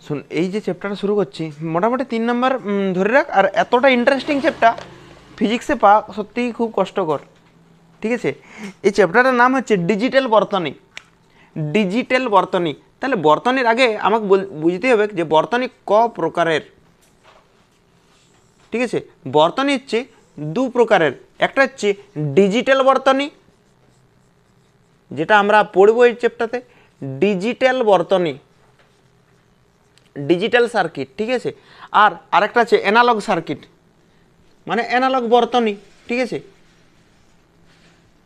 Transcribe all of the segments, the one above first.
শুন, এই যে চ্যাপ্টারটা শুরু করছি মোটামুটি 3 নম্বর ধরে রাখ। আর এতটা ইন্টারেস্টিং চ্যাপ্টার ফিজিক্সে পাওয়া সত্যিই খুব কষ্টকর। ঠিক আছে, এই চ্যাপ্টারটার নাম হচ্ছে ডিজিটাল বর্তনী। ডিজিটাল বর্তনী। তাহলে বর্তনীর আগে আমাকে বুঝতে হবে যে বর্তনী ক প্রকারের। ঠিক আছে, বর্তনী হচ্ছে দু প্রকারের। একটা হচ্ছে ডিজিটাল বর্তনী, যেটা আমরা পড়বো এই চ্যাপ্টারতে, ডিজিটাল বর্তনী, ডিজিটাল সার্কিট। ঠিক আছে, আর আরেকটা আছে অ্যানালগ সার্কিট, মানে অ্যানালগ বর্তনী। ঠিক আছে,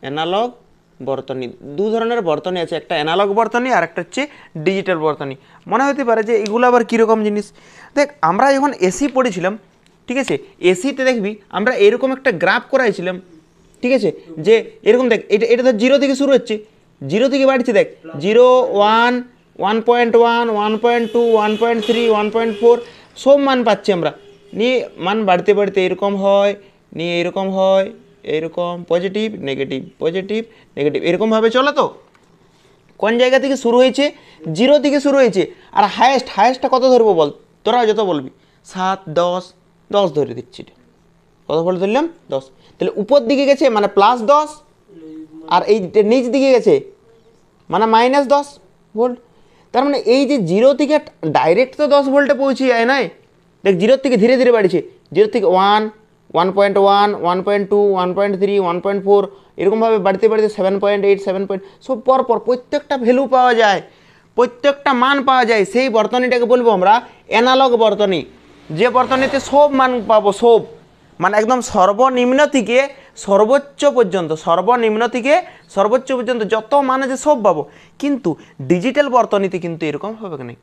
অ্যানালগ বর্তনী, দু ধরনের বর্তনী আছে, একটা অ্যানালগ বর্তনী আর একটা হচ্ছে ডিজিটাল বর্তনী। মনে হতে পারে যে এগুলো আবার কীরকম জিনিস। দেখ, আমরা যখন এসি পড়েছিলাম, ঠিক আছে, এসিতে দেখবি আমরা এরকম একটা গ্রাফ করাইছিলাম। ঠিক আছে, যে এরকম দেখ, এটা ধর 0 থেকে শুরু হচ্ছে, 0 থেকে বাড়ছে, দেখ 0, 1, 1.1, 1.2, 1.3, 1.4 সব মান পাচ্ছি আমরা। নিয়ে মান বাড়তে বাড়তে এরকম হয়, নিয়ে এরকম হয়, এরকম পজিটিভ নেগেটিভ পজিটিভ নেগেটিভ এরকমভাবে চলে। তো কোন জায়গা থেকে শুরু হয়েছে? 0 থেকে শুরু হয়েছে। আর হায়েস্টটা কত ধরবো বল, তোরা যত বলবি, 7, 10 ধরে দিচ্ছি। কত ভোল্ট ধরলাম? 10। তাহলে উপর দিকে গেছে মানে +10, আর এই নিচ দিকে গেছে মানে -10 ভোল্ট। তার মানে এই যে 0 থেকে ডাইরেক্ট তো 10 ভোল্টে পৌঁছে যায় নয়। দেখ, 0 থেকে ধীরে ধীরে বাড়ছে, 0 থেকে 1, 1.1, 1.2, 1.3, 1.4 এরকমভাবে বাড়তে বাড়তে 7.8, 7. সব পরপর প্রত্যেকটা ভ্যালু পাওয়া যায়, প্রত্যেকটা মান পাওয়া যায়। সেই বর্তনীটাকে বলবো আমরা অ্যানালগ বর্তনী, যে বর্তনীতে সব মান পাবো, সব মানে একদম সর্বনিম্ন থেকে সর্বোচ্চ পর্যন্ত, সর্বনিম্ন থেকে সর্বোচ্চ পর্যন্ত যত মান আছে সব পাবো। কিন্তু ডিজিটাল বর্তনীতে কিন্তু এরকম হবে না।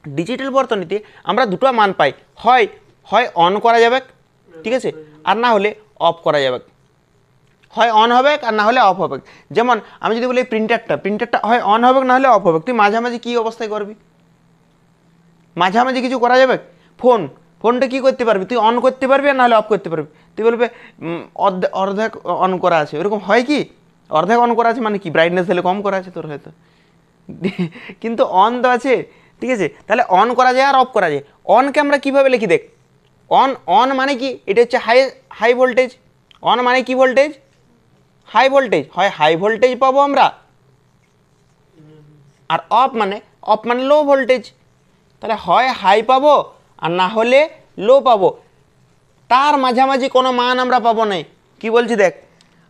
ডিজিটাল বর্তনীতে আমরা দুটো মান পাই, হয় হয় অন করা যাবে, ঠিক আছে, আর না হলে অফ করা যাবে। হয় অন হবে আর না হলে অফ হবে। যেমন আমি যদি বলি প্রিন্টারটা হয় অন হবে না হলে অফ হবে। তুই মাঝামাঝি কী অবস্থায় করবি? মাঝামাঝি কিছু করা যাবে? ফোনটা কী করতে পারবি? তুই অন করতে পারবি আর নাহলে অফ করতে পারবি। তুই বলবে অর্ধেক অন করা আছে, এরকম হয় কি? অর্ধেক অন করা আছে মানে কি, ব্রাইটনেস তাহলে কম করা আছে তোর হয়তো, কিন্তু অন তো আছে। ঠিক আছে, তাহলে অন করা যায় আর অফ করা যায়। অনকে আমরা কীভাবে লিখি দেখ, অন মানে কি, এটা হচ্ছে হাই ভোল্টেজ। অন মানে কি ভোল্টেজ? High voltage. হয় হাই ভোল্টেজ পাবো আমরা, আর অফ মানে লো ভোল্টেজ। তাহলে হয় হাই পাবো আর না হলে লো পাবো, তার মাঝামাঝি কোনো মান আমরা পাবো না। কি বলছি দেখ,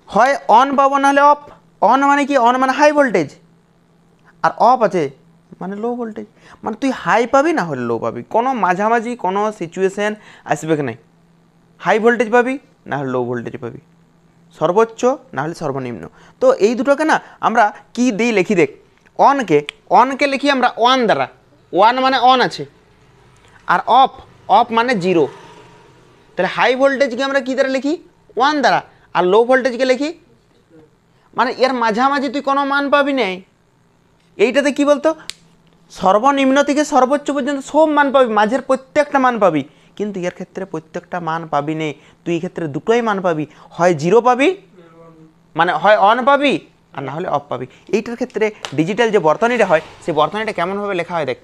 হয় অন পাবো না হলে অফ। অন মানে কি, অন মানে হাই ভোল্টেজ, আর অফ আছে মানে লো ভোল্টেজ। মানে তুই হাই পাবি না হলে লো পাবি, কোনো মাঝামাঝি কোনো সিচুয়েশান আসবে কি নাই। হাই ভোল্টেজ পাবি না হলে লো ভোল্টেজ পাবি, সর্বোচ্চ না হলে সর্বনিম্ন। তো এই দুটোকে না আমরা কি দিই লিখি দেখ, অনকে লিখি আমরা 1 দ্বারা। 1 মানে অন আছে, আর অফ মানে 0। তাহলে হাই ভোল্টেজকে আমরা কী দ্বারা লিখি? 1 দ্বারা। আর লো ভোল্টেজকে লিখি, মানে এর মাঝামাঝি তুই কোনো মান পাবি না। এইটাতে কি বলতো, সর্বনিম্ন থেকে সর্বোচ্চ পর্যন্ত সব মান পাবি, মাঝের প্রত্যেকটা মান পাবি। কিন্তু এর ক্ষেত্রে প্রত্যেকটা মান পাবি নেই, তুই এই ক্ষেত্রে দুটোই মান পাবি, হয় 0 পাবি মানে হয় অন পাবি আর না হলে অফ পাবি। এইটার ক্ষেত্রে ডিজিটাল যে বর্তনীটা হয়, সেই বর্তনীটা কেমনভাবে লেখা হয় দেখ,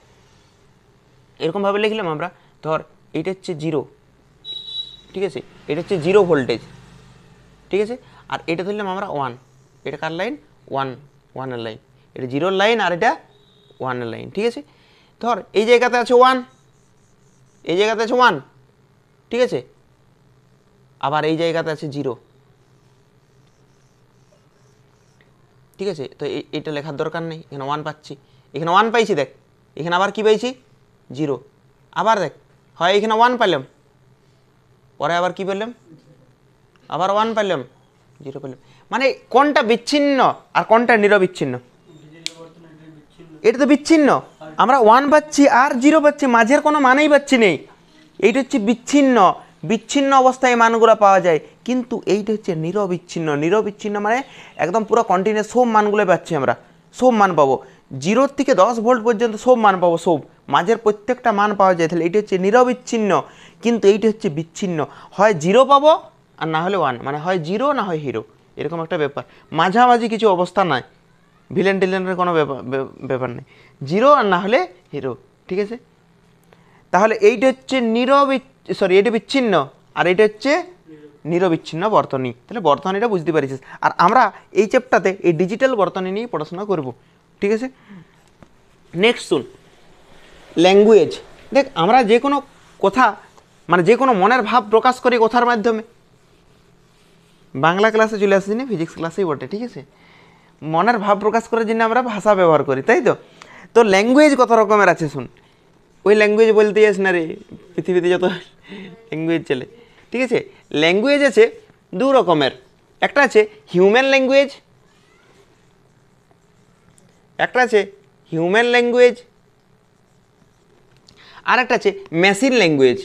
এরকমভাবে লিখলাম আমরা। ধর এইটা হচ্ছে 0, ঠিক আছে, এটা হচ্ছে 0 ভোল্টেজ, ঠিক আছে, আর এটা ধরলাম আমরা 1। এটা কার লাইন? 1 এর লাইন। এটা 0 লাইন আর এটা 1 এর লাইন, ঠিক আছে। ধর এই জায়গাতে আছে 1, এই জায়গাতে আছে 1, ঠিক আছে, আবার এই জায়গাতে আছে 0, ঠিক আছে। তো এটা লেখার দরকার নেই, এখানে 1 পাচ্ছি, এখানে 1 পাইছি, দেখ এখানে আবার কি পাইছি? 0। আবার দেখ, হয় এখানে 1 পেলাম, পরে আবার কি পেলাম? আবার 1 পেলাম, 0 পেলাম। মানে কোনটা বিচ্ছিন্ন আর কোনটা নিরবিচ্ছিন্ন? এটা তো বিচ্ছিন্ন, আমরা 1 পাচ্ছি আর 0 পাচ্ছি, মাঝের কোনো মানেই পাচ্ছি নেই। এইটা হচ্ছে বিচ্ছিন্ন, বিচ্ছিন্ন অবস্থায় মানগুলো পাওয়া যায়। কিন্তু এইটা হচ্ছে নিরবিচ্ছিন্ন মানে একদম পুরো কন্টিনিউয়াস সব মানগুলো পাচ্ছি আমরা, সব মান পাবো। 0 থেকে 10 ভোল্ট পর্যন্ত সব মান পাবো, সব মাঝের প্রত্যেকটা মান পাওয়া যায়। তাহলে এইটা হচ্ছে নিরবিচ্ছিন্ন। কিন্তু এইটা হচ্ছে বিচ্ছিন্ন, হয় 0 পাবো আর না হলে 1, মানে হয় 0 না হয় হিরো, এরকম একটা ব্যাপার। মাঝামাঝি কিছু অবস্থা নাই, ভিলেন টিলেনের কোনো ব্যাপার নেই, 0 আর না হলে হিরো, ঠিক আছে, তাহলে এইটা হচ্ছে এটা বিচ্ছিন্ন আর এটা হচ্ছে নিরবিচ্ছিন্ন বর্তনী। তাহলে বর্তনীটা বুঝতে পারিস। আর আমরা এই চ্যাপ্টারতে এই ডিজিটাল বর্তনী নিয়ে পড়াশোনা করব। ঠিক আছে, নেক্সট শুন, ল্যাঙ্গুয়েজ। দেখ আমরা যে কোনো কথা মানে যে কোনো মনের ভাব প্রকাশ করি কথার মাধ্যমে। বাংলা ক্লাসে চলে আসছি না, ফিজিক্স ক্লাসেই বটে। ঠিক আছে, মনের ভাব প্রকাশ করার জন্য আমরা ভাষা ব্যবহার করি, তাই তো। তো ল্যাঙ্গুয়েজ কত রকমের আছে শুন। ওই ল্যাঙ্গুয়েজ বলতে যাস না রে, পৃথিবীতে যত ল্যাঙ্গুয়েজ চলে। ঠিক আছে, ল্যাঙ্গুয়েজ আছে দু রকমের। একটা আছে হিউম্যান ল্যাঙ্গুয়েজ, আর একটা আছে মেশিন ল্যাঙ্গুয়েজ।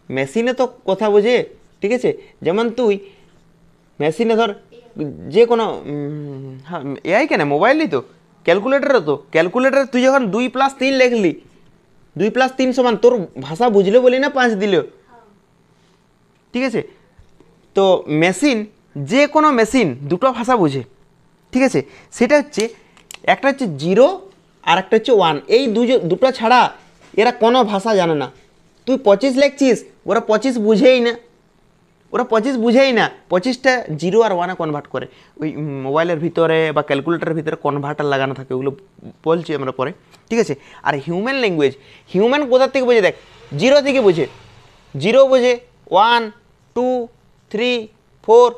মেশিনে তো কথা বোঝে। ঠিক আছে, যেমন তুই মেশিনে ধর যে কোনো হ্যাঁ এআই কেন মোবাইলই তো, ক্যালকুলেটারও তো, ক্যালকুলেটার তুই যখন 2+3 লিখলি, 2+3 সমান তোর ভাষা বুঝলে বলি না 5 দিল। ঠিক আছে, তো মেশিন, যে কোনো মেশিন দুটো ভাষা বোঝে। ঠিক আছে, সেটা হচ্ছে একটা হচ্ছে 0 আর একটা হচ্ছে 1। এই দুটো ছাড়া এরা কোনো ভাষা জানে না। তুই 25 লিখছিস, ওরা 25 বুঝেই না, 25টা 0 আর 1-এ কনভার্ট করে। ওই মোবাইলের ভিতরে বা ক্যালকুলেটারের ভিতরে কনভার্টার লাগানো থাকে, ওগুলো বলছি আমরা পরে। ঠিক আছে, আর হিউম্যান ল্যাঙ্গুয়েজ, হিউম্যান কোথার থেকে বোঝে দেখ, 0 থেকে বোঝে, 0 বোঝে, 1 2 3 4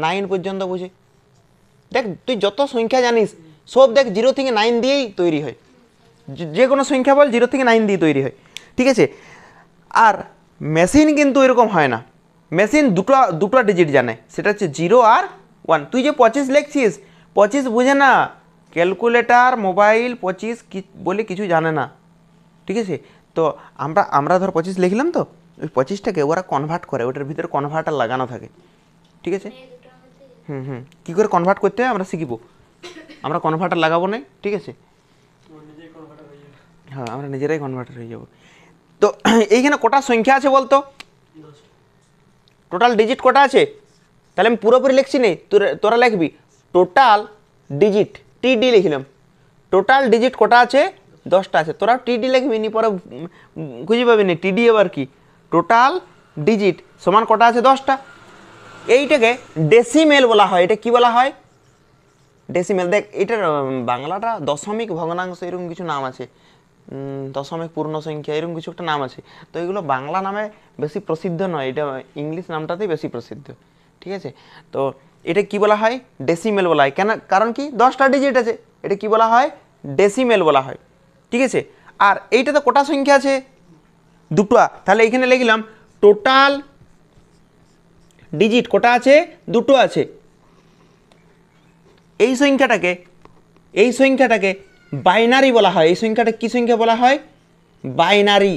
.9 পর্যন্ত বোঝে। দেখ তুই যত সংখ্যা জানিস সব দেখ 0 থেকে 9 দিয়েই তৈরি হয়। যে কোনো সংখ্যা বল 0 থেকে 9 দিয়ে তৈরি হয়। ঠিক আছে, আর মেশিন কিন্তু এরকম হয় না। মেশিন দুটো ডিজিট জানে, সেটা হচ্ছে 0 আর 1। তুই যে 25 লিখছিস, 25 বুঝে না, ক্যালকুলেটার মোবাইল 25 বলে কিছু জানে না। ঠিক আছে, তো আমরা ধর 25 লিখলাম, তো ওই 25টাকে ওরা কনভার্ট করে, ওটার ভিতরে কনভার্টার লাগানো থাকে। ঠিক আছে, কী করে কনভার্ট করতে হয় আমরা শিখব, আমরা কনভার্টার লাগাবো না। ঠিক আছে, হ্যাঁ আমরা নিজেরাই কনভার্টার হয়ে যাব। তো এইখানে কটা সংখ্যা আছে বলতো, টোটাল ডিজিট কটা আছে? তাহলে আমি পুরোপুরি লিখছি নে, তোরা লিখবি টোটাল ডিজিট, টিডি লিখলাম। টোটাল ডিজিট কটা আছে? 10টা আছে। তোরা টিডি লিখবি নি, পরে খুঁজে পাবি না টিডি আবার কি। টোটাল ডিজিট সমান কটা আছে? 10টা। এইটাকে ডেসিমেল বলা হয়। এটা কি বলা হয়? ডেসিমেল। দেখ এটার বাংলাটা দশমিক ভগ্নাংশ এরকম কিছু নাম আছে, দশমিক পূর্ণ সংখ্যা এরকম কিছু একটা নাম আছে। তো এগুলো বাংলা নামে বেশি প্রসিদ্ধ নয়, এটা ইংলিশ নামটাতেই বেশি প্রসিদ্ধ। ঠিক আছে, তো এটা কি বলা হয়? ডেসিমেল বলা হয়। কেন? কারণ কি 10টা ডিজিট আছে, এটা কি বলা হয়? ডেসিমেল বলা হয়। ঠিক আছে, আর এইটাতে কটা সংখ্যা আছে? 2টা। তাহলে এখানে লিখলাম টোটাল ডিজিট কটা আছে? 2টো আছে। এই সংখ্যাটাকে বাইনারি বলা হয়। এই সংখ্যাটা কি সংখ্যা বলা হয়? বাইনারি।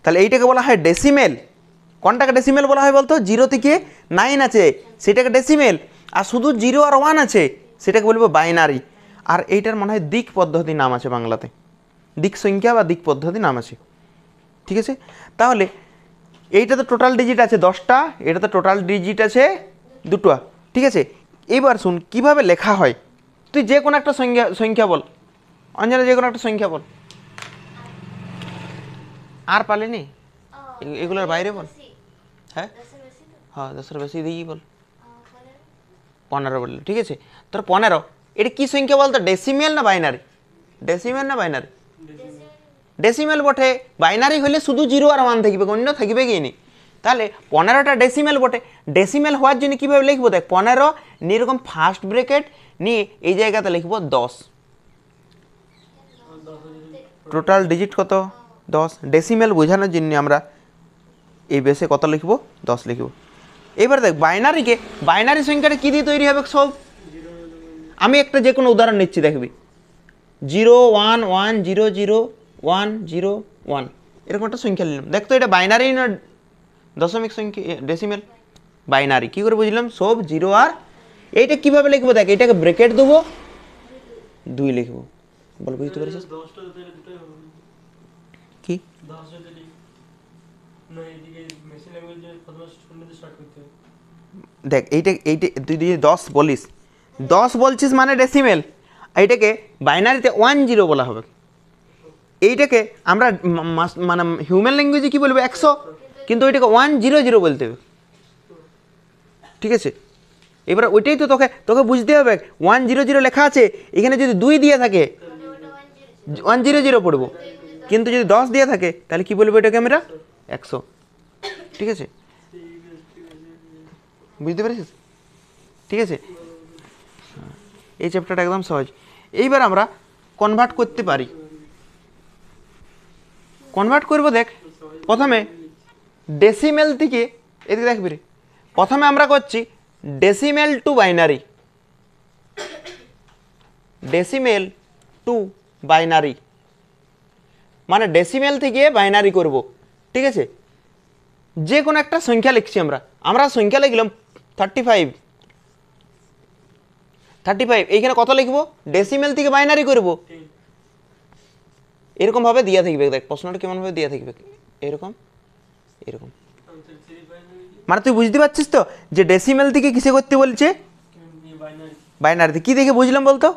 তাহলে এইটাকে বলা হয় ডেসিমেল। কোনটাকে ডেসিমেল বলা হয় বলতো? 0 থেকে 9 আছে সেটাকে ডেসিমেল, আর শুধু 0 আর 1 আছে সেটাকে বলবো বাইনারি। আর এইটার মনে হয় দিক পদ্ধতি নাম আছে বাংলাতে, দিক সংখ্যা বা দিক পদ্ধতি নাম আছে। ঠিক আছে, তাহলে এইটাতে টোটাল ডিজিট আছে 10টা, এটাতে টোটাল ডিজিট আছে 2টা। ঠিক আছে, এবার শুন কিভাবে লেখা হয়। তুই যে কোনো একটা সংখ্যা বল, অঞ্জনা যে কোনো একটা সংখ্যা বল। আর পালেনি, এগুলোর বাইরে বল। হ্যাঁ হ্যাঁ 10-এর বেশি দিয়েই বল। 15 বললে। ঠিক আছে, তোর 15, এটা কি সংখ্যা বলতো? ডেসিমেল না বাইনারি? ডেসিমেল না বাইনারি? ডেসিমেল বটে। বাইনারি হলে শুধু 0 আর 1 থাকবে, অন্য থাকবে কি নি। তাহলে 15টা ডেসিমেল বটে। ডেসিমেল হওয়ার জন্য কীভাবে লিখবো দেখ, 15 নিয়ে এরকম ফার্স্ট ব্রেকেট নিয়ে এই জায়গাতে লিখবো 10। টোটাল ডিজিট কত? 10। ডেসিমেল বোঝানোর জন্য আমরা এই বেসে কত লিখবো? 10 লিখব। এবার দেখ বাইনারি সংখ্যাটা কী দিয়ে তৈরি হবে সব? আমি একটা যে কোনো উদাহরণ নিচ্ছি, দেখবি 0 1 1 0 0 1 0 1 এরকম একটা সংখ্যা নিলাম। দেখ তো এটা বাইনারি না দশমিক সংখ্যা? ডেসিমেল। বাইনারি। কী করে বুঝলাম? সব 0 আর এইটা কীভাবে লিখবো দেখ, এটাকে ব্রেকেট দেবো, 2 লিখবো। বল বুঝতে পেরেছিস কি? দেখ এইটা তুই যদি 10 বলিস, 10 বলছিস মানে ডেসিমেল, এইটাকে বাইনারিতে 10 বলা হবে। এইটাকে আমরা মানে হিউম্যান ল্যাঙ্গুয়েজে কি বলবো 100, কিন্তু ওইটাকে 100 বলতে হবে, ঠিক আছে। এবার ওইটাই তো তোকে তোকে বুঝতে হবে, 100 লেখা আছে, এখানে যদি 2 দিয়ে থাকে 100 পড়বো, কিন্তু যদি 10 দিয়ে থাকে তাহলে কি বলবো এটাকে আমরা 100, ঠিক আছে, বুঝতে পেরেছিস, ঠিক আছে। এই চ্যাপ্টারটা একদম সহজ। এইবার আমরা কনভার্ট করতে পারি। কনভার্ট করব, দেখ প্রথমে ডেসিমেল থেকে, এদিকে দেখবি রে, প্রথমে আমরা করছি decimal two binary, decimal two binary মানে ডেসিমেল থেকে বাইনারি করব, ঠিক আছে। যে কোনো একটা সংখ্যা লিখছি আমরা, আমরা সংখ্যা লিখলাম 35, এইখানে কত লিখবো, ডেসিমেল থেকে বাইনারি করব, এরকম ভাবে দিয়া থাকবে। দেখ প্রশ্নটা কেমন ভাবে দিয়া থাকবে, এরকম এরকম, মানে তুই বুঝতে পারছিস তো যে ডেসিমেল থেকে কিসে করতে বলছে, বাইনারিতে। কি দেখে বুঝলাম বলতো,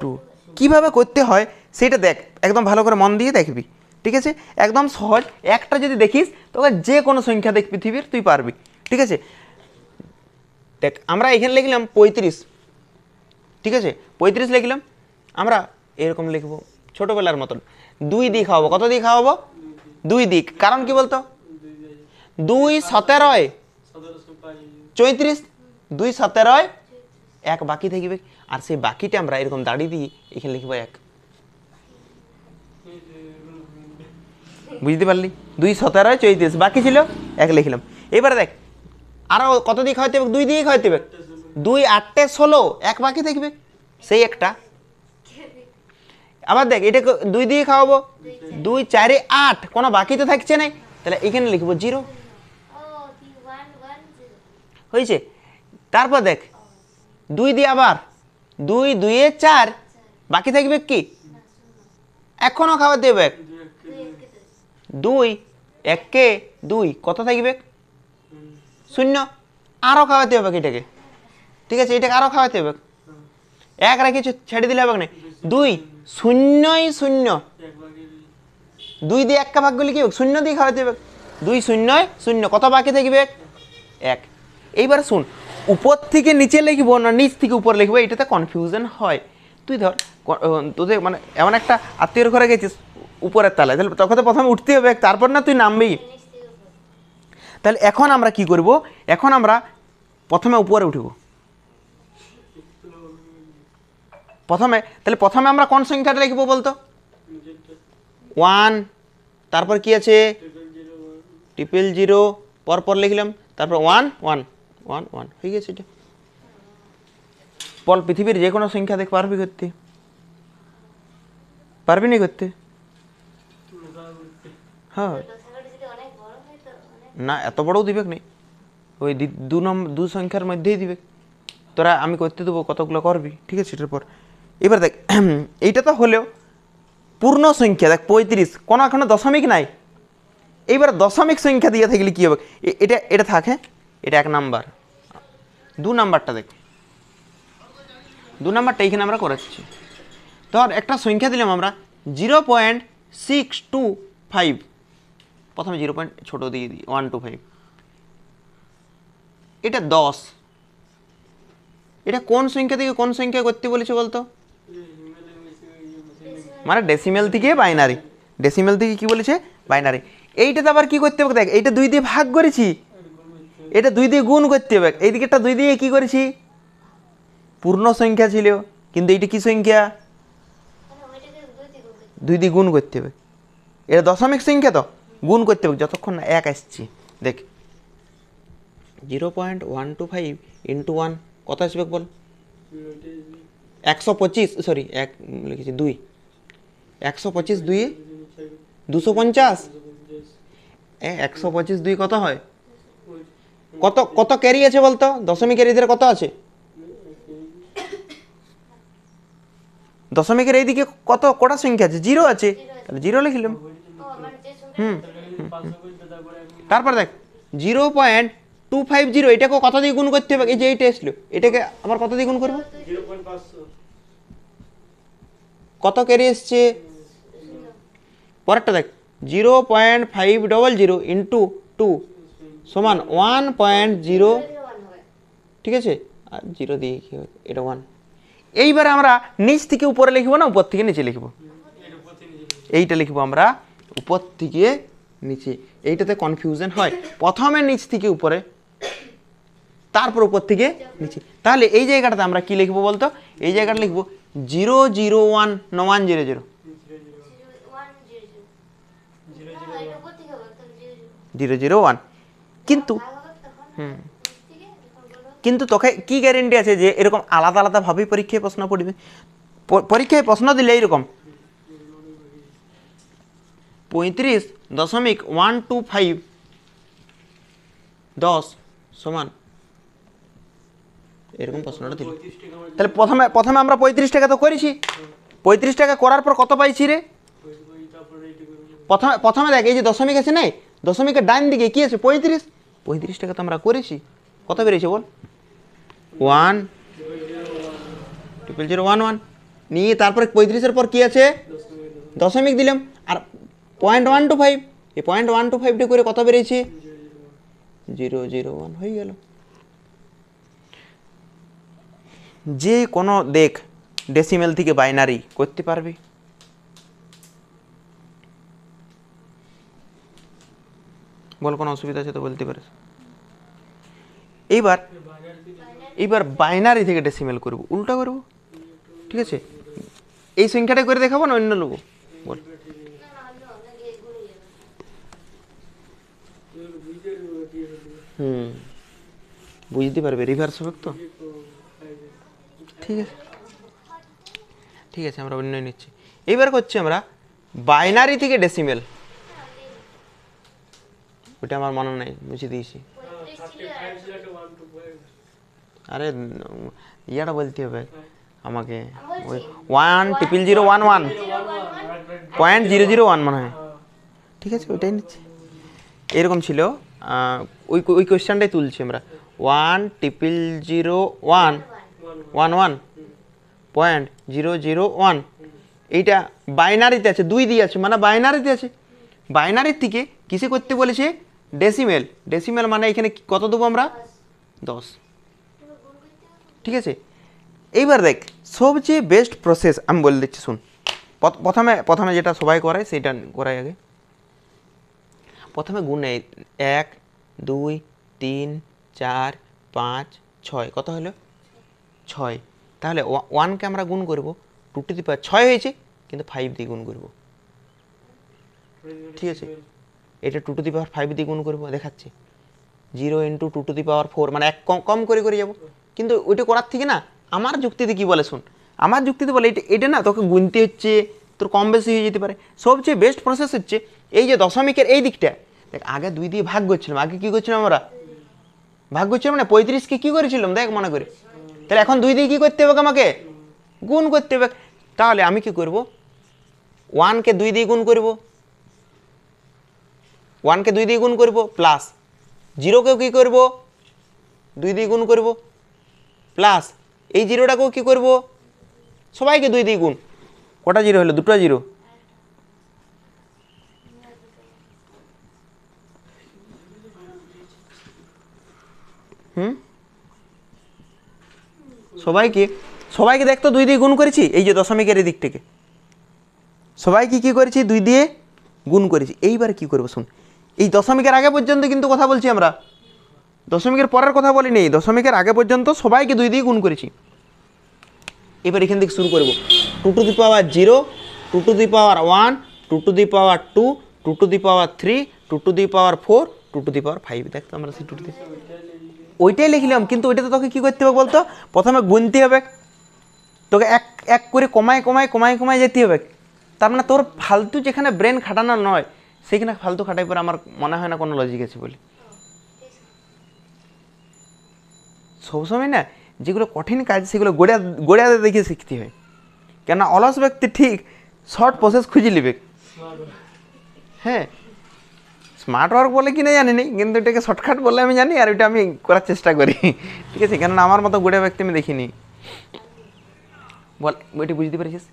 2 কিভাবে করতে হয় সেটা দেখ, একদম ভালো করে মন দিয়ে দেখবি, ঠিক আছে, একদম সহজ। একটা যদি দেখিস তোকে যে কোনো সংখ্যা দেখ পৃথিবীর তুই পারবি, ঠিক আছে। দেখ আমরা এখানে লিখলাম 35, ঠিক আছে, 35 লিখলাম, আমরা এরকম লিখবো ছোটবেলার মতন, 2 দিয়ে খাওয়াবো। কত দিয়ে খাওয়াবো, 2 দিক, কারণ কি বলতো, 2 17 34, 2 17 1 বাকি থাকবে, আর সেই বাকিটা আমরা এরকম দাঁড়িয়ে দিয়ে এখানে লিখবো 1, বুঝতে পারলি, 2 17 34 বাকি ছিল 1 লিখলাম। এবারে দেখ আরো কত দিয়ে খাওয়াতে হবে, 2 দিয়ে খাওয়াতে হবে, 2 8 16 1 বাকি থাকবে, সেই একটা। আবার দেখ এটাকে 2 দিয়ে খাওয়াবো, 2 4 8 কোনো বাকি তো থাকছে না, তাহলে এখানে লিখবো 0, হয়েছে। তারপর দেখ 2 দিয়ে আবার 2 2 4 বাকি থাকবে কি, এখনো খাওয়াতে হবে 2 1 2 কত থাকবে 0, আরো খাওয়াতে হবে এটাকে, ঠিক আছে, এটাকে আরো খাওয়াতে হবে, 1 রেখে ছেড়ে দিলে হবে না, 2 0 0, 2 দিয়ে 1 ভাগ করলে কি হবে, 0 দিয়ে খাওয়াতে হবে, 2 0 0 কত বাকি থাকবে 1। এইবার শুন, উপর থেকে নিচে লিখবো না নিচ থেকে উপর লিখবো, এটাতে কনফিউশন হয়। তুই ধর তোদের মানে এমন একটা আত্মীয়র ঘরে গেছিস উপরের তলায়, তাহলে তখন তো প্রথমে উঠতে হবে, তারপর না তুই নামবি। তাহলে এখন আমরা কি করব, এখন আমরা প্রথমে উপরে উঠব, প্রথমে আমরা কোন সংখ্যাটা লিখবো বলতো, 1, তারপর কি আছে 000 পরপর লিখলাম, তারপর 1 1 1 1 হয়ে গেছে। এটা বল পৃথিবীর যে কোনো সংখ্যা দেখ পারবি করতে, পারবি না করতে, হ্যাঁ না এত বড়ও দিবে না, ওই 2 সংখ্যার মধ্যেই দিবে, তোরা আমি করতে দেবো কতগুলো করবি, ঠিক আছে। এটার পর এবার দেখ এইটা তো হলেও পূর্ণ সংখ্যা, দেখ 35 কোনো এখনো দশমিক নাই, এইবার দশমিক সংখ্যা দিয়ে থাকলে কী হবে, এটা এটা থাকে, এটা 1 নাম্বার, 2 নাম্বারটা দেখ, 2 নাম্বারটা এইখানে আমরা করাচ্ছি। ধর একটা সংখ্যা দিলাম আমরা 0.625, প্রথমে 0 পয়েন্ট ছোটো দিয়ে দিই 125, এটা 10, এটা কোন সংখ্যা থেকে কোন সংখ্যা করতে বলেছে বলতো, মানে ডেসিমেল থেকে বাইনারি, ডেসিমেল থেকে কি বলেছে বাইনারি। এইটাতে আবার কি করতে হবে, দেখ এইটা 2 দিয়ে ভাগ করেছি, এটা 2 দিয়ে গুণ করতে হবে, এইদিকেটা 2 দিয়ে কি করেছি পূর্ণ সংখ্যা ছিল, কিন্তু এইটা কি সংখ্যা 2 দিয়ে গুণ করতে হবে, এটা দশমিক সংখ্যা তো গুণ করতে হবে যতক্ষণ না 1 আসছে। দেখ 0.125 ইন্টু 1 কত আসবে বল, 125, সরি 1 লিখেছি 2, 125 2 250, 125 2 কত হয়, কত কত ক্যারি আছে বলতো, দশমিকের এদিকে কত আছে, দশমিকের এইদিকে কত কটা সংখ্যা আছে, 0 আছে, তাহলে 0 লিখলাম। তারপর দেখ 250 এটাকে কত দিয়ে গুণ করতে হবে? এই যে এইটা এসলো, এটাকে আবার কত দিয়ে গুণ করবো? কত ক্যারি এসছে? পরেরটা দেখ 0.500 ইন্টু 2 সমান 1.0, ঠিক আছে, আর 0 দিয়ে কি হবে? এটা 1। এইবারে আমরা নিচ থেকে উপরে লিখবো না উপর থেকে নিচে লিখবো? এইটা লিখবো আমরা উপর থেকে নিচে। এইটাতে কনফিউশন হয়, প্রথমে নিচ থেকে উপরে, তারপর উপর থেকে নিচে। তাহলে এই জায়গাটাতে আমরা কি লিখবো বলতো? এই জায়গাটা লিখবো 001 না 100? 001। কিন্তু কিন্তু তোকে কি গ্যারেন্টি আছে যে এরকম আলাদা আলাদা ভাবে পরীক্ষায় প্রশ্ন পড়বে? পরীক্ষায় প্রশ্ন দিলে এইরকম 35.125 10 সমান এরকম প্রশ্নটা দিল। তাহলে প্রথমে আমরা 35 টাকা তো করেছি, 35 টাকা করার পর কত পাইছি রে? প্রথমে দেখ এই যে দশমিক আছে নাই, দশমিকের ডান দিকে কি আছে? 35 টাকা তো আমরা করেছি। কত বেরিয়েছে বল? 10011 নিয়ে তারপরে 35-এর পর কি আছে? দশমিক দিলাম, আর 0.125, এই 0.125টা করে কত বেরিয়েছে? 001 হয়ে গেল। যে কোনো দেখ ডেসিমেল থেকে বাইনারি করতে পারবে। বল কোনো অসুবিধা আছে তো বলতে পারিস। এইবার বাইনারি থেকে ডেসিমেল করব, উল্টা করব, ঠিক আছে? এই সংখ্যাটা করে দেখাবো না অন্য লোক? বল। বুঝতে পারবে, রিভার্স হবে তো। ঠিক আছে, ঠিক আছে, আমরা অন্য নিচ্ছি। এইবার করছি আমরা বাইনারি থেকে ডেসিমেল। ওটা আমার মনে নাই, বুঝে দিয়েছি। আরে ইয়াটা বলতে হবে আমাকে, ওই 10011.001 মনে হয়, ঠিক আছে, ওইটাই নিচ্ছি। এরকম ছিল, ওই কোয়েশ্চেনটাই তুলছি আমরা। 10011.001 এইটা বাইনারিতে আছে, 2 দিয়ে আছে, মানে বাইনারিতে আছে। বাইনারির থেকে কিসে করতে বলেছে? ডেসিমেল। ডেসিমেল মানে এখানে কত দেবো আমরা? 10, ঠিক আছে। এইবার দেখ সবচেয়ে বেস্ট প্রসেস আমি বলে দিচ্ছি, শুন। প্রথমে যেটা সবাই করে সেটা করাই আগে। প্রথমে গুণ 1 2 3 4 5 6, কত হলো? 6। তাহলে 1কে আমরা গুণ করব 2 টু দি পাওয়ার 6 হয়েছে, কিন্তু 5 দিয়ে গুণ করব, ঠিক আছে। এটা 2 টু দি পাওয়ার 5 দিয়ে গুণ করবো, দেখাচ্ছি 0 ইন্টু 2 টু দি পাওয়ার 4, মানে এক কম করে করে যাবো। কিন্তু ওইটা করার থেকে না আমার যুক্তিতে কি বলে শুন, আমার যুক্তিতে বলে এটা না তোকে গুনতে হচ্ছে, তোর কম বেশি হয়ে যেতে পারে। সবচেয়ে বেস্ট প্রসেস হচ্ছে এই যে দশমিকের এই দিকটা, দেখ আগে 2 দিয়ে ভাগ করছিলাম, আগে কি করছিলাম আমরা? ভাগ করছিলাম, মানে 35কে কি করেছিলাম দেখ মনে করে। তাহলে এখন 2 দিয়ে কি করতে হবে? আমাকে গুণ করতে হবে। তাহলে আমি কি করব? 1কে 2 দিয়ে গুণ করব, 1কে 2 দিয়ে গুণ করব, প্লাস 0কেও কি করব? 2 দিয়ে গুণ করব, প্লাস এই 0টাকেও কি করব? সবাইকে 2 দিয়ে গুণ। কটা 0 হলো? 2টা 0। সবাইকে দেখতো 2 দিয়ে গুণ করেছি, এই যে দশমিকের এই দিক থেকে সবাইকে কি করেছি? 2 দিয়ে গুণ করেছি। এইবার কি করবো শুন, এই দশমিকের আগে পর্যন্ত কিন্তু কথা বলছি আমরা, দশমিকের পরের কথা বলি নেই, দশমিকের আগে পর্যন্ত সবাইকে 2 দিয়ে গুণ করেছি। এবার এখান থেকে শুরু করব 2 to the power 0, 2 to the power 1, 2 to the power 2, 2 to the power 3, 2 to the power 4, 2 to the power 5। দেখতো আমরা সেই 2 টু দি ওইটাই লিখলাম, কিন্তু ওইটাতে তোকে কি করতে হবে বলতো? প্রথমে গুনতে হবে, তোকে এক এক করে কমায় যেতে হবে। তার মানে তোর ফালতু যেখানে ব্রেন খাটানো নয় সেখানে ফালতু খাটাই পরে আমার মনে হয় না কোনো লজিক আছে বলে। সবসময় না যেগুলো কঠিন কাজ সেগুলো গোড়াতে দেখে শিখতে হয়, কেননা অলস ব্যক্তি ঠিক শর্ট প্রসেস খুঁজে নেবে। হ্যাঁ, স্মার্ট ওয়ার্ক বলে কিনা জানি নি, কিন্তু এটাকে শর্টকাট বলে আমি জানি, আর এটা আমি করার চেষ্টা করি। ঠিক আছে, কেননা আমার মতো গুড়ে ব্যক্তি আমি দেখিনি। বল, এটি বুঝতে পেরেছিস?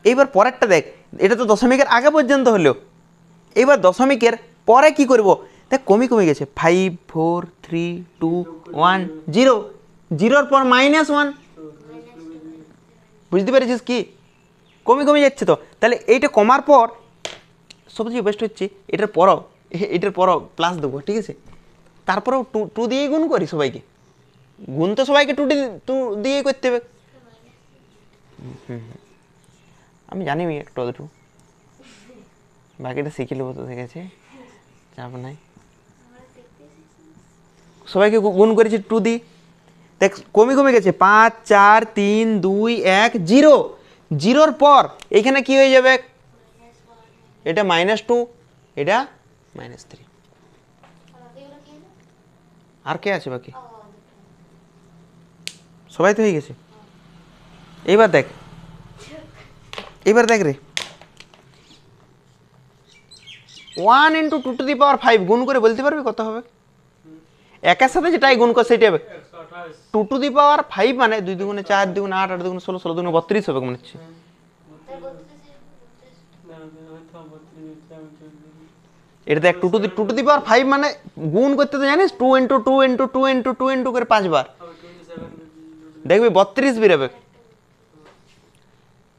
এইবার পরেরটা দেখ, এটা তো দশমিকের আগে পর্যন্ত হলো। এইবার দশমিকের পরে কি করব? দেখ কমে কমে গেছে, 5 4 3 2 1 0, জিরোর পর -1, বুঝতে পেরেছিস কি? কমে কমে যাচ্ছে তো। তাহলে এইটা কমার পর সবচেয়ে বেস্ট হচ্ছে এটার পরও প্লাস দেবো, ঠিক আছে? তারপরেও টু দিয়েই গুণ করি সবাইকে, গুণ তো সবাইকে টু দিয়েই করতে হবে। আমি জানি একটু আধটু, বাকিটা শিখে নেবো, তো দেখেছে চাপ নাই। সবাইকে গুণ করেছি টু দি, দেখ কমে কমে গেছে, 5 4 3 2 1 0, জিরোর পর এইখানে কি হয়ে যাবে? এটা -2, এটা -3। আর কে আছে বাকি? সবাই তো হয়ে গেছে। এইবার দেখ রে, 1 × 2⁵ গুণ করে বলতে পারবি কত হবে? একের সাথে যেটাই গুণ কর সেটাই হবে 2⁵, মানে 2 দুগুণে 4, 2 দুগুণে 8, 8 দুগুণে 16, 16 দুগুণে 32 হবে মনে হচ্ছে। এটা দেখ 2⁵ মানে গুণ করতে তো জানিস, 2 × 2 × 2 × 2 × করে 5 বার, দেখবি 32 বেরোবে।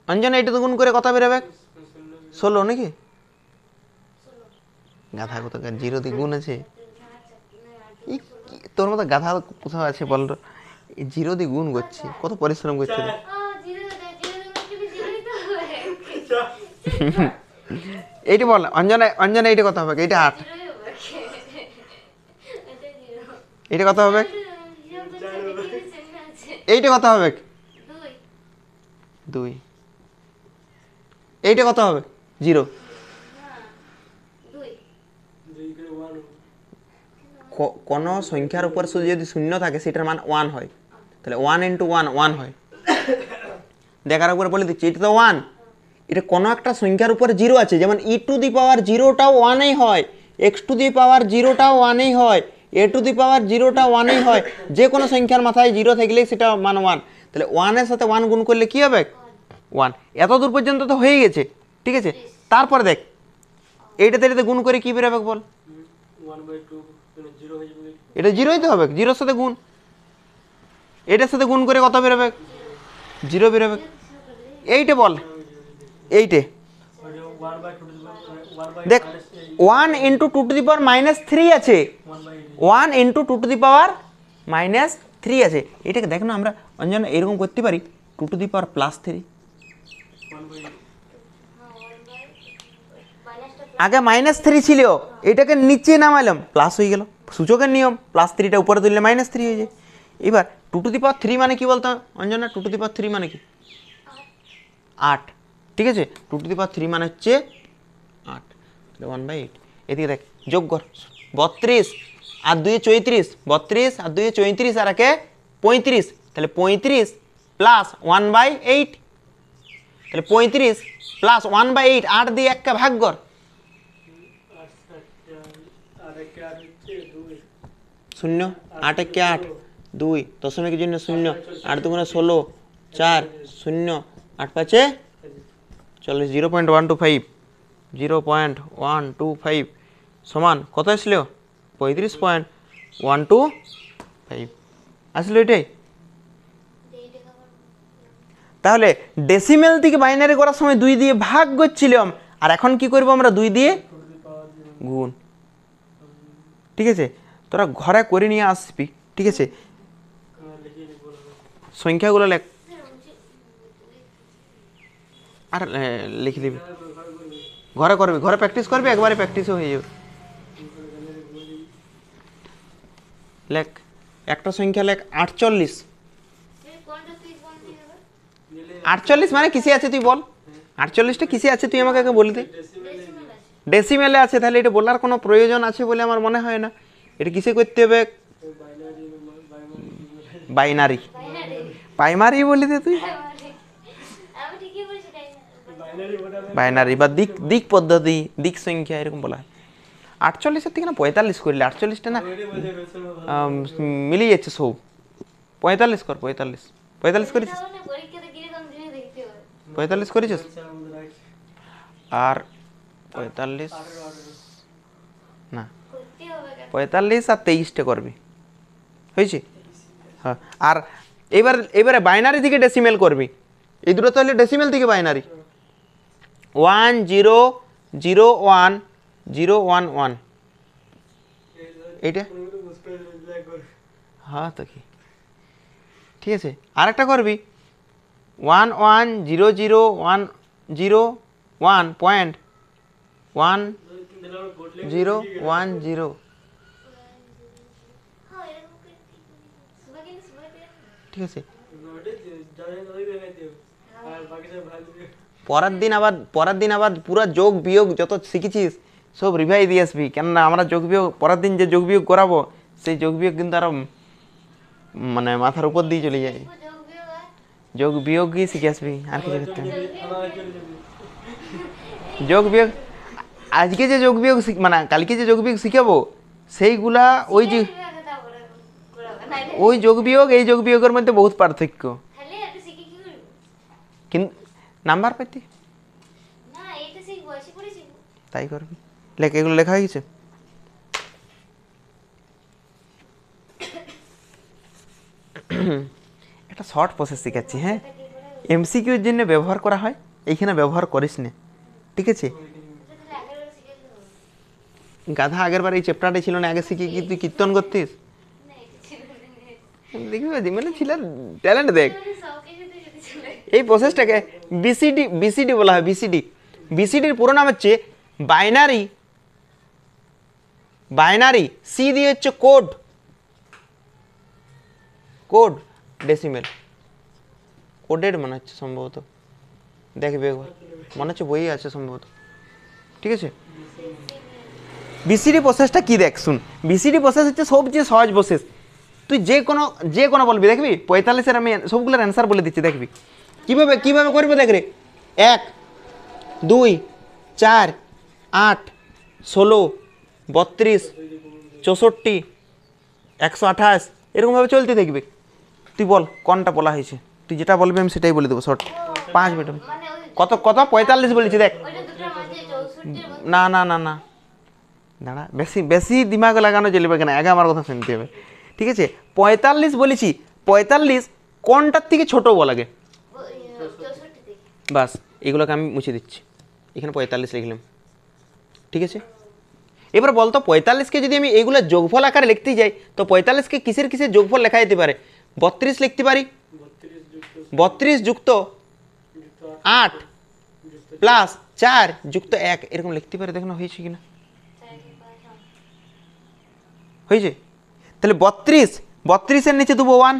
অঞ্জনা এটা তো গুণ করে কত বেরোবে? 16 নাকি? গাধা কত, 0 দিয়ে গুণ আছে? তোর মতো গাধা কোথাও আছে বল? 0 দিয়ে গুণ করছি, কত পরিশ্রম করছে। এইটা বল অঞ্জনা এইটা কত হবে? এইটা 8, এইটা কত হবে? এইটা কত হবে? 2, এইটা কত হবে? 0। কোন সংখ্যার উপর শুধু যদি শূন্য থাকে সেটার মান 1 হয়, তাহলে 1 × 1 1 হয়। দেখার উপরে বলে দিচ্ছি, এটা তো 1, এটা কোনো একটা সংখ্যার উপরে 0 আছে, যেমন e⁻0টাও 1ই হয়, x⁻0টাও 1ই হয়, a⁻0টাও 1ই হয়। যে কোনো সংখ্যার মাথায় 0 থাকলেই সেটা মান 1। তাহলে 1 এর সাথে 1 গুণ করলে কি হবে? 1। এত দূর পর্যন্ত তো হয়ে গেছে, ঠিক আছে? তারপরে দেখ এইটাতে গুণ করে কি বেরোবে বল? এটা 0ই তো হবে, 0-র সাথে গুণ, এটার সাথে গুণ করে কত বেরোবে? 0 বেরোবে। এইটা বল, এইটে দেখ 1 × 2⁻³ আছে, 1 × 2⁻³ আছে। এটাকে দেখ না, আমরা অঞ্জনা এরকম করতে পারি 2⁻+3। আগে -3 ছিল, এটাকে নিচে নামাইলাম, প্লাস হয়ে গেল, সূচকের নিয়ম, +3টা উপরে তুললে -3 হয়ে যায়। এবার 2⁻³ মানে কি বলতো অঞ্জনা? 2⁻³ মানে কি? 8, ঠিক আছে? 2⁻³ মানে হচ্ছে 8, 1/8। এদিকে দেখ যোগ কর, 32 আর 2 34, 32 আর 2 34 আর একে 35, তাহলে 35 প্লাস 1/8, তাহলে 35 প্লাস 1/8, 8 দিয়ে 1কে ভাগ কর, 0, 8 × 8, 2, দশমিকের জন্য 0, 8 দুগুণে 16, 4, 0, 8 5 40, 0.125, 0.125 সমান কত আসলো? 35.125 আসলো এটাই। তাহলে ডেসিমেল থেকে বাইনারি করার সময় 2 দিয়ে ভাগ করছিলাম, আর এখন কি করব আমরা? 2 দিয়ে গুণ, ঠিক আছে? তোরা ঘরে করে নিয়ে আসবি, ঠিক আছে? সংখ্যাগুলো লেখ, আর লিখে দিবি, ঘরে করবি, ঘরে প্র্যাকটিস করবি, একবারে প্র্যাকটিসও হয়ে যাবে। লেখ একটা সংখ্যা, লেখ 48। 48 মানে কিসে আছে তুই বল? 48টা কিসে আছে তুই আমাকে বলে দে। ডেসিমেলে আছে, তাহলে এটা বলার কোনো প্রয়োজন আছে বলে আমার মনে হয় না। এটা কিসে করতে হবে? বাইনারি, প্রাইমারি বলে দে তুই, বাইনারি বা দিক পদ্ধতি, দিক সংখ্যা এরকম বলা হয়। 48 থেকে না 45 করলে 48টা না মিলিয়ে যাচ্ছে সব। 45 কর, 45 45 করেছিস, 45 করেছিস আর 45 না 45 আর 23টা করবি, হয়েছে? হ্যাঁ, আর এবারে বাইনারি থেকে ডেসিমেল করবি। এই দুটো তাহলে ডেসিমেল থেকে বাইনারি 1 0 0 1 0 1 1 এইটা। হ্যাঁ তো কি ঠিক আছে। আরেকটা করবি 1 1 0 0 1 0 1 পয়েন্ট 1 0 1 0, ঠিক আছে। পরের দিন আবার পুরো যোগ বিয়োগ যত শিখেছিস সব রিভাই দিয়ে আসবি, কেননা আমরা যোগ বিয়োগ পরের দিন যে যোগ বিয়োগ করাবো সেই যোগ বিয়োগ কিন্তু আরো মানে মাথার উপর দিয়ে চলে যায়। যোগ বিয়োগই শিখে আসবি, আর কিছু করতে হবে না। যোগ বিয়োগ আজকে যে যোগ বিয়োগ মানে কালকে যে যোগ বিয়োগ শিখাবো সেইগুলা ওই যোগ বিয়োগ এই যোগ বিয়োগের মধ্যে বহুত পার্থক্য, কিন্তু নাম্বার পেতে তাই করবি। এগুলো লেখা হয়ে গেছে। একটা শর্ট প্রসেস শিখাচ্ছি, হ্যাঁ, এমসিকিউর জন্য ব্যবহার করা হয়, এইখানে ব্যবহার করিস না, ঠিক আছে? গাধা আগের বার এই চ্যাপ্টারটা ছিল না, আগে শিখে কি তুই কীর্তন করতিস? দেখবি মানে ছেলের ট্যালেন্ট দেখ। এই প্রসেসটাকে বিসিডি বলা হয়। বিসিডির পুরো নাম হচ্ছে বাইনারি, সি দিয়ে হচ্ছে কোড ডেসিমেল, কোডেড মনে হচ্ছে সম্ভবত, দেখবে একবার, মনে হচ্ছে বই আছে সম্ভবত, ঠিক আছে? বিসিডি প্রসেসটা কি দেখ শুন। বিসিডি প্রসেস হচ্ছে সবচেয়ে সহজ প্রসেস। তুই যে কোনো বলবি, দেখবি 45-এর আমি সবগুলোর অ্যান্সার বলে দিচ্ছি, দেখবি কিভাবে করবে। দেখ রে, 1 2 4 8 16 32 64 128 এরকমভাবে চলতে থাকবে। তুই বল কোনটা বলা হয়েছে, তুই যেটা বলবি আমি সেটাই বলে দেবো শর্ট। 5 মিনিট কত 45 বলেছি দেখ। না না না না দাঁড়া, বেশি দিমাগ লাগানো চলবে কেন, আগে আমার কথা শুনতে হবে, ঠিক আছে? 45 বলেছি, 45 কোনটার থেকে ছোট বলাগে, বাস এগুলোকে আমি মুছে দিচ্ছি, এখানে 45 লিখলাম, ঠিক আছে? এবার বলতো 45কে যদি আমি এইগুলো যোগফল আকারে লিখতে যাই তো 45কে কিসের যোগফল লেখা যেতে পারে? 32 লিখতে পারি, 32 যুক্ত 8 প্লাস 4 যুক্ত 1 এরকম লিখতে পারি। দেখুন হয়েছে কিনা, হয়েছে? তাহলে 32-এর নিচে দেবো 1,